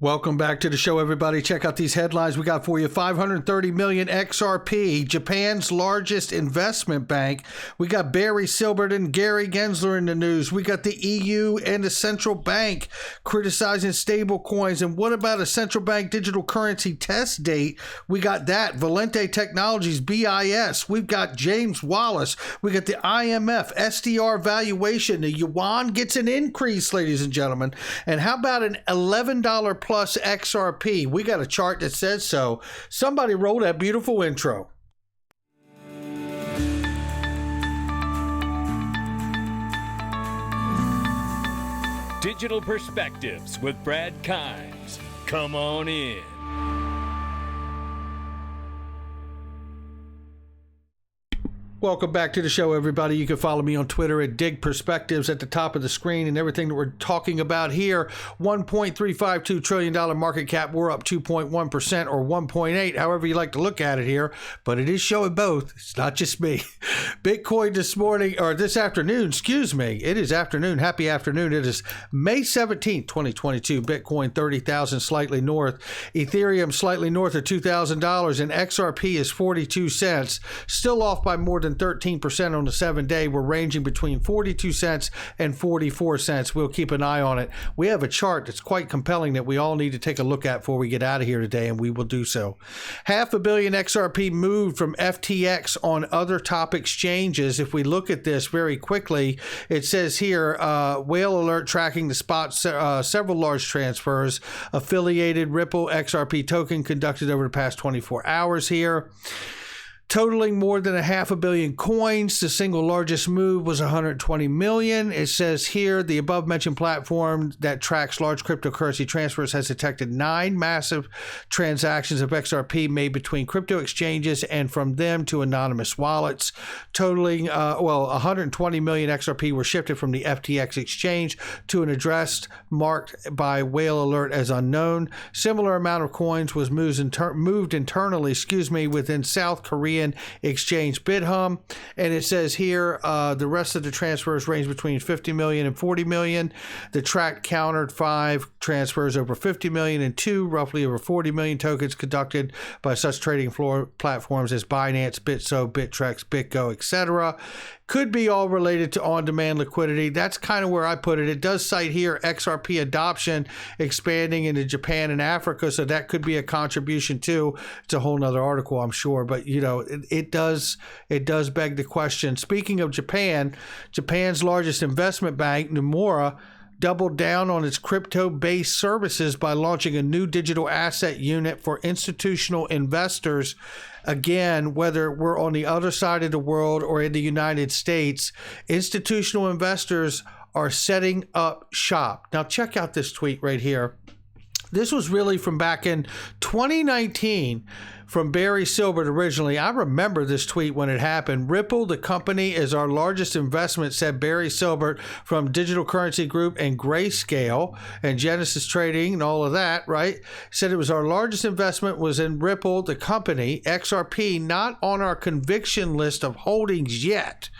Welcome back to the show, everybody. Check out these headlines we got for you. 530 million XRP, Japan's largest investment bank. We got Barry Silbert and Gary Gensler in the news. We got the EU and the central bank criticizing stable coins. And what about a central bank digital currency test date? We got that. Valente Technologies, BIS. We've got James Wallace. We got the IMF, SDR valuation. The Yuan gets an increase, ladies and gentlemen. And how about an $11 plus XRP? We got a chart that says so. Somebody roll that beautiful intro. Digital Perspectives with Brad Kimes. Come on in. Welcome back to the show, everybody. You can follow me on Twitter at Dig Perspectives at the top of the screen, and everything that we're talking about here. $1.352 trillion market cap. We're up 2.1% or 1.8, however you like to look at it here, but it is showing both. It's not just me. Bitcoin this morning, or this afternoon, excuse me. It is afternoon. Happy afternoon. It is May 17th, 2022. Bitcoin 30,000, slightly north. Ethereum slightly north of $2,000, and XRP is 42 cents. Still off by more than 13% on the 7-day. We're ranging between 42 cents and 44 cents. We'll keep an eye on it. We have a chart that's quite compelling that we all need to take a look at before we get out of here today, and we will do so. 500 million XRP moved from FTX on other top exchanges. If we look at this very quickly, it says here, whale alert tracking the spot several large transfers. Affiliated Ripple XRP token conducted over the past 24 hours here. Totaling more than 500 million coins. The single largest move was 120 million. It says here the above mentioned platform that tracks large cryptocurrency transfers has detected 9 massive transactions of XRP made between crypto exchanges and from them to anonymous wallets. Totaling, 120 million XRP were shifted from the FTX exchange to an address marked by whale alert as unknown. Similar amount of coins was moved internally, within South Korea exchange Bithumb, and it says here the rest of the transfers range between 50 million and 40 million. The track countered 5 transfers over 50 million and 2 roughly over 40 million tokens conducted by such trading floor platforms as Binance, Bitso, Bittrex, BitGo, etc. Could be all related to on-demand liquidity. That's kind of where I put it. It does cite here XRP adoption expanding into Japan and Africa, so that could be a contribution too. It's a whole nother article, I'm sure, but you know, it does beg the question. Speaking of Japan, Japan's largest investment bank, Nomura, doubled down on its crypto-based services by launching a new digital asset unit for institutional investors. Again, whether we're on the other side of the world or in the United States, institutional investors are setting up shop. Now, check out this tweet right here. This was really from back in 2019 from Barry Silbert originally. I remember this tweet when it happened. Ripple, the company, is our largest investment, said Barry Silbert from Digital Currency Group and Grayscale and Genesis Trading and all of that, right? Said it was our largest investment was in Ripple, the company. XRP, not on our conviction list of holdings yet.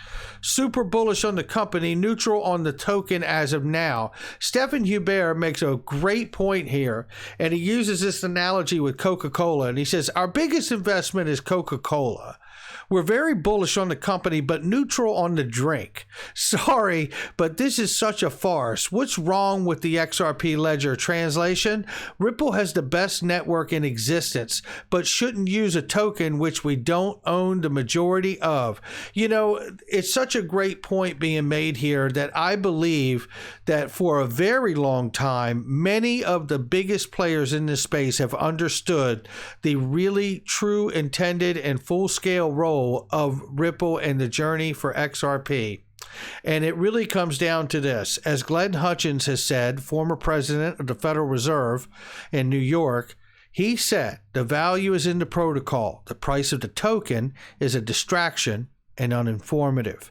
Super bullish on the company, neutral on the token as of now. Stephen Hubert makes a great point here, and he uses this analogy with Coca-Cola, and he says, our biggest investment is Coca-Cola. We're very bullish on the company, but neutral on the drink. Sorry, but this is such a farce. What's wrong with the XRP ledger? Translation, Ripple has the best network in existence, but shouldn't use a token which we don't own the majority of. You know, it's such a great point being made here that I believe that for a very long time, many of the biggest players in this space have understood the really true, intended, and full-scale role of Ripple and the journey for XRP. And it really comes down to this. As Glenn Hutchins has said, former president of the Federal Reserve in New York, he said the value is in the protocol. The price of the token is a distraction and uninformative.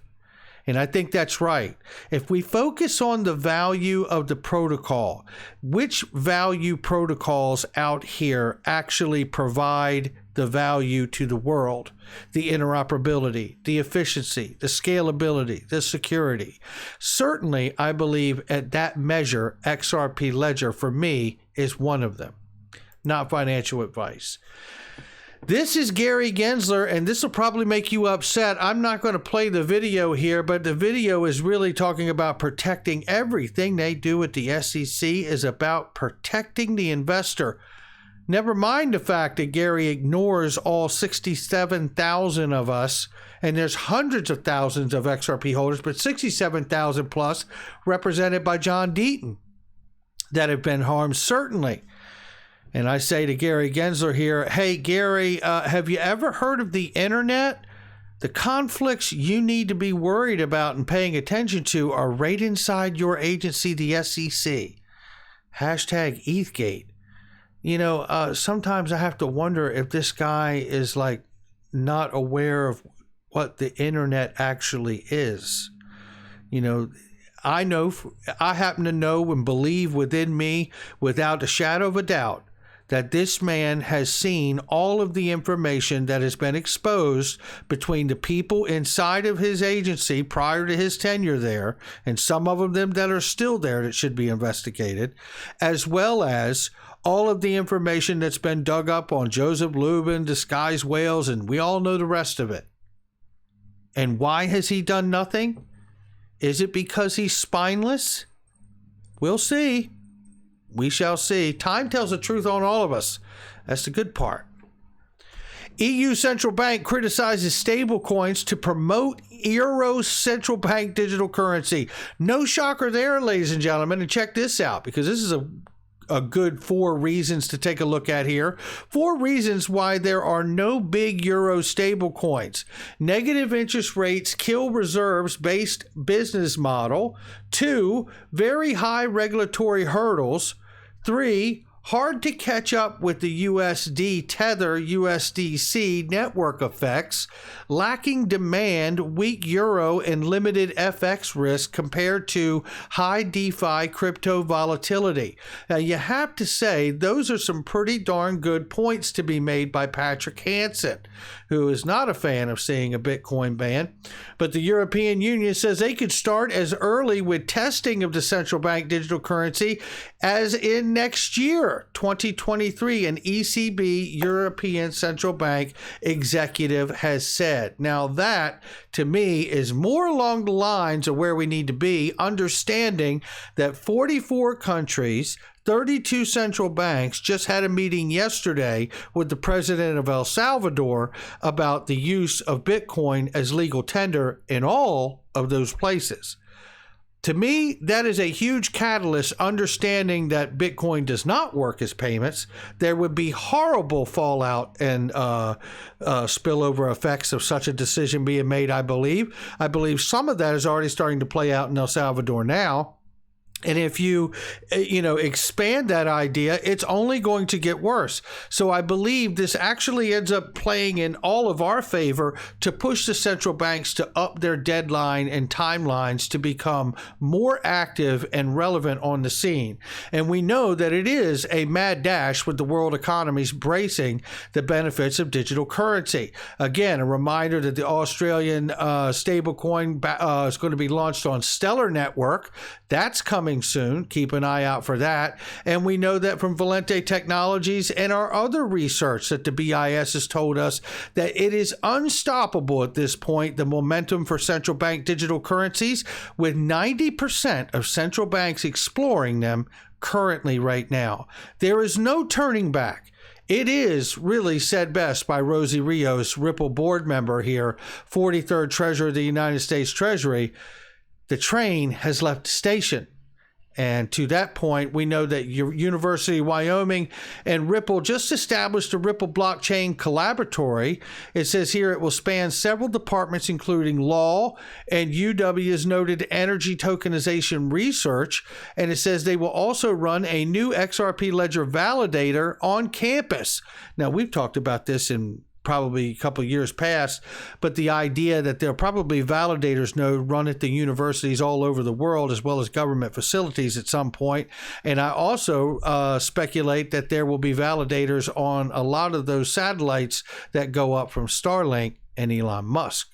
And I think that's right. If we focus on the value of the protocol, which value protocols out here actually provide the value to the world? The interoperability, the efficiency, the scalability, the security. Certainly, I believe at that measure, XRP Ledger for me is one of them. Not financial advice. This is Gary Gensler, and this will probably make you upset. I'm not going to play the video here, but the video is really talking about protecting everything they do at the SEC is about protecting the investor. Never mind the fact that Gary ignores all 67,000 of us, and there's hundreds of thousands of XRP holders, but 67,000 plus represented by John Deaton that have been harmed, certainly. And I say to Gary Gensler here, hey, Gary, have you ever heard of the internet? The conflicts you need to be worried about and paying attention to are right inside your agency, the SEC. Hashtag ETHgate. You know, sometimes I have to wonder if this guy is like not aware of what the internet actually is. You know, I happen to know and believe within me, without a shadow of a doubt, that this man has seen all of the information that has been exposed between the people inside of his agency prior to his tenure there, and some of them that are still there that should be investigated, as well as all of the information that's been dug up on Joseph Lubin, disguised whales, and we all know the rest of it. And why has he done nothing? Is it because he's spineless? We'll see. We shall see. Time tells the truth on all of us. That's the good part. EU Central Bank criticizes stablecoins to promote Euro central bank digital currency. No shocker there, ladies and gentlemen. And check this out, because this is a good 4 reasons to take a look at here. 4 reasons why there are no big Euro stable coins. Negative interest rates kill reserves-based business model. 2, very high regulatory hurdles. 3, hard to catch up with the USD Tether USDC network effects, lacking demand, weak euro, and limited FX risk compared to high DeFi crypto volatility. Now, you have to say those are some pretty darn good points to be made by Patrick Hansen, who is not a fan of seeing a Bitcoin ban. But the European Union says they could start as early with testing of the central bank digital currency as in next year, 2023, an ECB, European Central Bank executive has said. Now that, to me, is more along the lines of where we need to be, understanding that 44 countries, 32 central banks just had a meeting yesterday with the president of El Salvador about the use of Bitcoin as legal tender in all of those places. To me, that is a huge catalyst, understanding that Bitcoin does not work as payments. There would be horrible fallout and spillover effects of such a decision being made, I believe. I believe some of that is already starting to play out in El Salvador now. And if you expand that idea, it's only going to get worse. So I believe this actually ends up playing in all of our favor to push the central banks to up their deadline and timelines to become more active and relevant on the scene. And we know that it is a mad dash with the world economies bracing the benefits of digital currency. Again, a reminder that the Australian stablecoin is going to be launched on Stellar Network. That's coming soon. Keep an eye out for that. And we know that from Valente Technologies and our other research that the BIS has told us that it is unstoppable at this point, the momentum for central bank digital currencies, with 90% of central banks exploring them currently right now. There is no turning back. It is really said best by Rosie Rios, Ripple board member here, 43rd Treasurer of the United States Treasury. The train has left the station. And to that point, we know that University of Wyoming and Ripple just established a Ripple blockchain collaboratory. It says here it will span several departments, including law and UW's noted energy tokenization research. And it says they will also run a new XRP Ledger validator on campus. Now, we've talked about this in probably a couple of years past, but the idea that there'll probably validators node run at the universities all over the world as well as government facilities at some point. And I also speculate that there will be validators on a lot of those satellites that go up from Starlink and Elon Musk.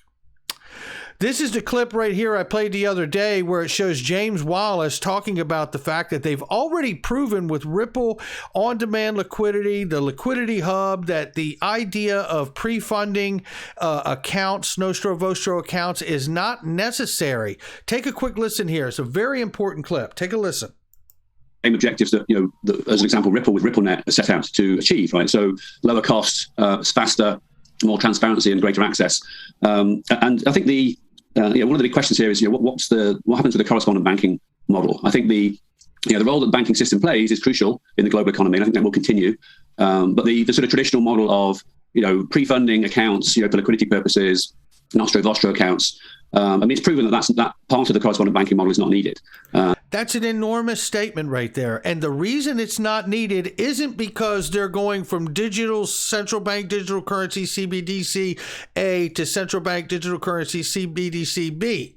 This is the clip right here I played the other day where it shows James Wallace talking about the fact that they've already proven with Ripple on-demand liquidity, the liquidity hub, that the idea of pre-funding accounts, Nostro Vostro accounts, is not necessary. Take a quick listen here. It's a very important clip. Take a listen. Same objectives that, as an example, Ripple with RippleNet are set out to achieve, right? So lower costs, faster, more transparency and greater access. And I think one of the big questions here is, what happens with the correspondent banking model? I think the role that the banking system plays is crucial in the global economy, and I think that will continue. But the sort of traditional model of, pre-funding accounts, for liquidity purposes, Nostro Vostro accounts, it's proven that part of the correspondent banking model is not needed. That's an enormous statement right there. And the reason it's not needed isn't because they're going from digital central bank digital currency CBDC A to central bank digital currency CBDC B.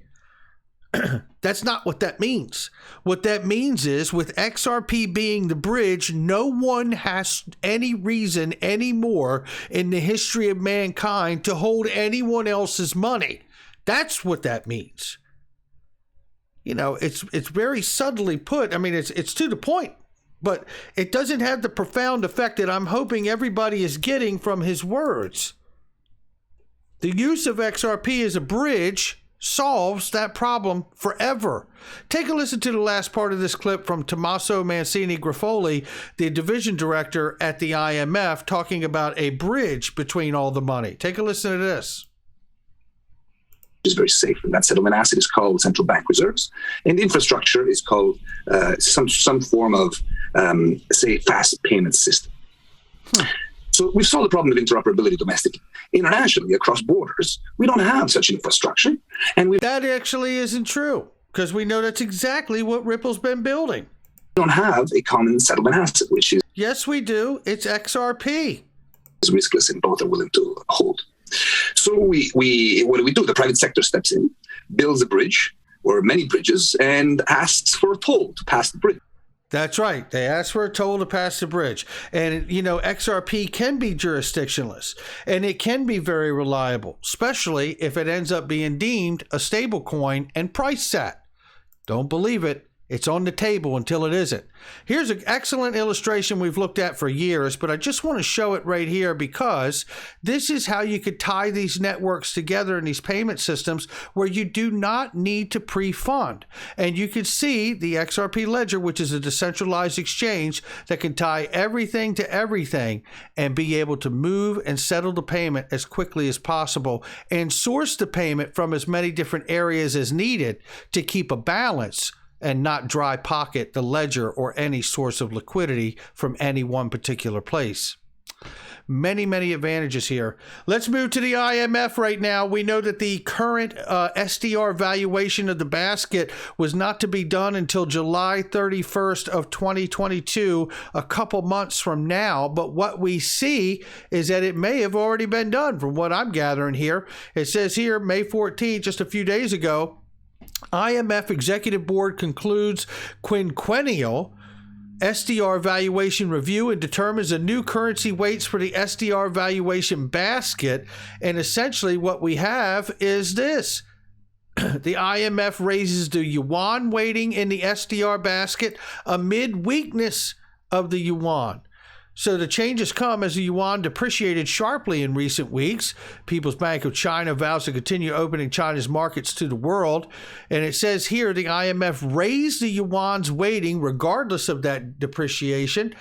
That's not what that means. What that means is with XRP being the bridge, no one has any reason anymore in the history of mankind to hold anyone else's money. That's what that means. It's very subtly put. I mean, it's to the point, but it doesn't have the profound effect that I'm hoping everybody is getting from his words. The use of XRP as a bridge solves that problem forever. Take a listen to the last part of this clip from Tommaso Mancini-Grifoli, the division director at the IMF, talking about a bridge between all the money. Take a listen to this. Is very safe, and that settlement asset is called central bank reserves, and the infrastructure is called some form of fast payment system. So we've solved the problem of interoperability domestically. Internationally, across borders, we don't have such infrastructure, and that actually isn't true, because we know that's exactly what Ripple's been building. We don't have a common settlement asset, which is yes, we do. It's XRP. Is riskless, and both are willing to hold. So what do we do? The private sector steps in, builds a bridge or many bridges, and asks for a toll to pass the bridge. That's right. They ask for a toll to pass the bridge. And, XRP can be jurisdictionless, and it can be very reliable, especially if it ends up being deemed a stable coin and price set. Don't believe it. It's on the table until it isn't. Here's an excellent illustration we've looked at for years, but I just want to show it right here because this is how you could tie these networks together in these payment systems where you do not need to pre-fund. And you can see the XRP Ledger, which is a decentralized exchange that can tie everything to everything and be able to move and settle the payment as quickly as possible and source the payment from as many different areas as needed to keep a balance and not dry pocket the ledger or any source of liquidity from any one particular place. Many, many advantages here. Let's move to the IMF right now. We know that the current SDR valuation of the basket was not to be done until July 31st of 2022, a couple months from now. But what we see is that it may have already been done from what I'm gathering here. It says here, May 14th, just a few days ago, IMF Executive Board concludes quinquennial SDR valuation review and determines the new currency weights for the SDR valuation basket. And essentially what we have is this. The IMF raises the Yuan weighting in the SDR basket amid weakness of the Yuan. So the changes come as the yuan depreciated sharply in recent weeks. People's Bank of China vows to continue opening China's markets to the world. And it says here the IMF raised the yuan's weighting regardless of that depreciation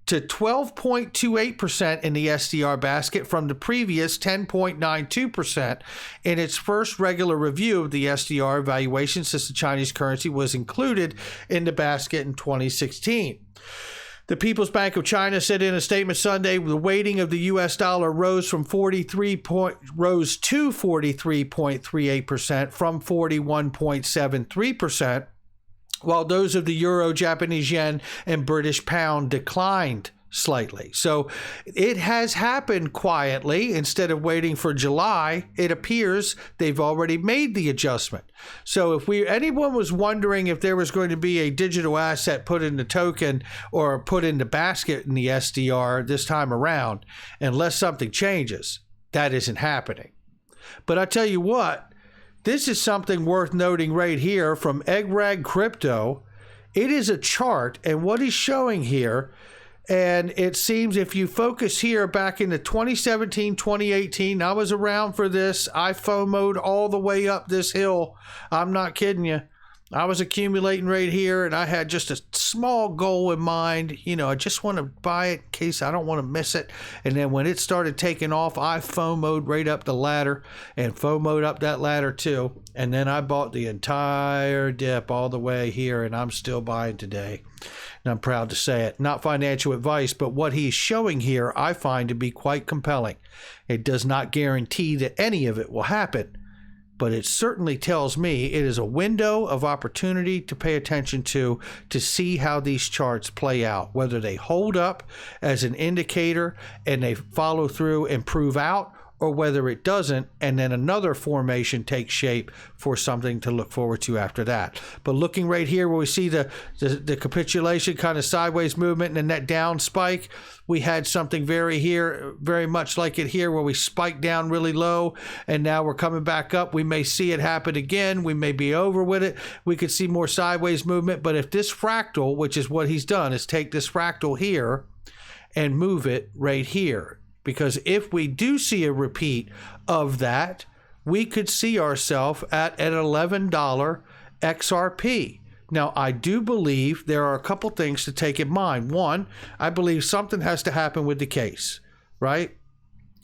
to 12.28% in the SDR basket from the previous 10.92% in its first regular review of the SDR valuation since the Chinese currency was included in the basket in 2016. The People's Bank of China said in a statement Sunday the weighting of the U.S. dollar rose to 43.38% from 41.73%, while those of the euro, Japanese yen, and British pound declined slightly. So it has happened quietly. Instead of waiting for July, it appears they've already made the adjustment. So if anyone was wondering if there was going to be a digital asset put in the token or put in the basket in the SDR this time around, unless something changes, that isn't happening. But I tell you what, this is something worth noting right here from Eggrag Crypto. It is a chart, and what he's showing here, and it seems if you focus here back into 2017, 2018, I was around for this. I FOMO'd all the way up this hill. I'm not kidding you. I was accumulating right here, and I had just a small goal in mind. You know, I just want to buy it in case I don't want to miss it. And then when it started taking off, I FOMO'd right up the ladder and FOMO'd up that ladder too. And then I bought the entire dip all the way here, and I'm still buying today. And I'm proud to say it. Not financial advice, but what he's showing here I find to be quite compelling. It does not guarantee that any of it will happen, but it certainly tells me it is a window of opportunity to pay attention to see how these charts play out, whether they hold up as an indicator and they follow through and prove out, or whether it doesn't, and then another formation takes shape for something to look forward to after that. But looking right here where we see the capitulation, kind of sideways movement, and then that down spike, we had something very much like it here, where we spiked down really low, and now we're coming back up. We may see it happen again. We may be over with it. We could see more sideways movement. But if this fractal, which is what he's done, is take this fractal here and move it right here. Because if we do see a repeat of that, we could see ourselves at an $11 XRP. Now, I do believe there are a couple things to take in mind. One, I believe something has to happen with the case, right?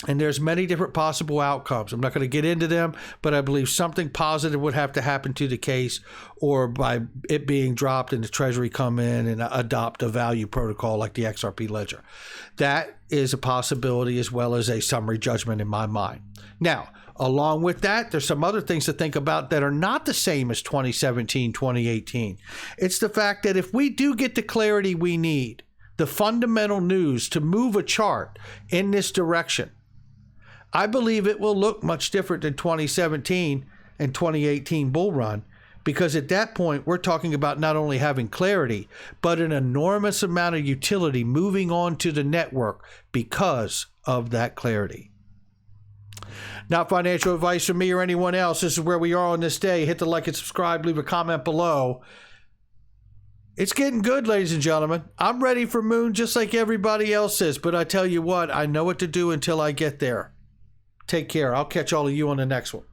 And there's many different possible outcomes. I'm not going to get into them, but I believe something positive would have to happen to the case, or by it being dropped and the Treasury come in and adopt a value protocol like the XRP ledger. That is a possibility, as well as a summary judgment in my mind. Now, along with that, there's some other things to think about that are not the same as 2017, 2018. It's the fact that if we do get the clarity we need, the fundamental news to move a chart in this direction, I believe it will look much different than 2017 and 2018 bull run, because at that point, we're talking about not only having clarity, but an enormous amount of utility moving on to the network because of that clarity. Not financial advice from me or anyone else. This is where we are on this day. Hit the like and subscribe, leave a comment below. It's getting good, ladies and gentlemen. I'm ready for Moon just like everybody else is, but I tell you what, I know what to do until I get there. Take care. I'll catch all of you on the next one.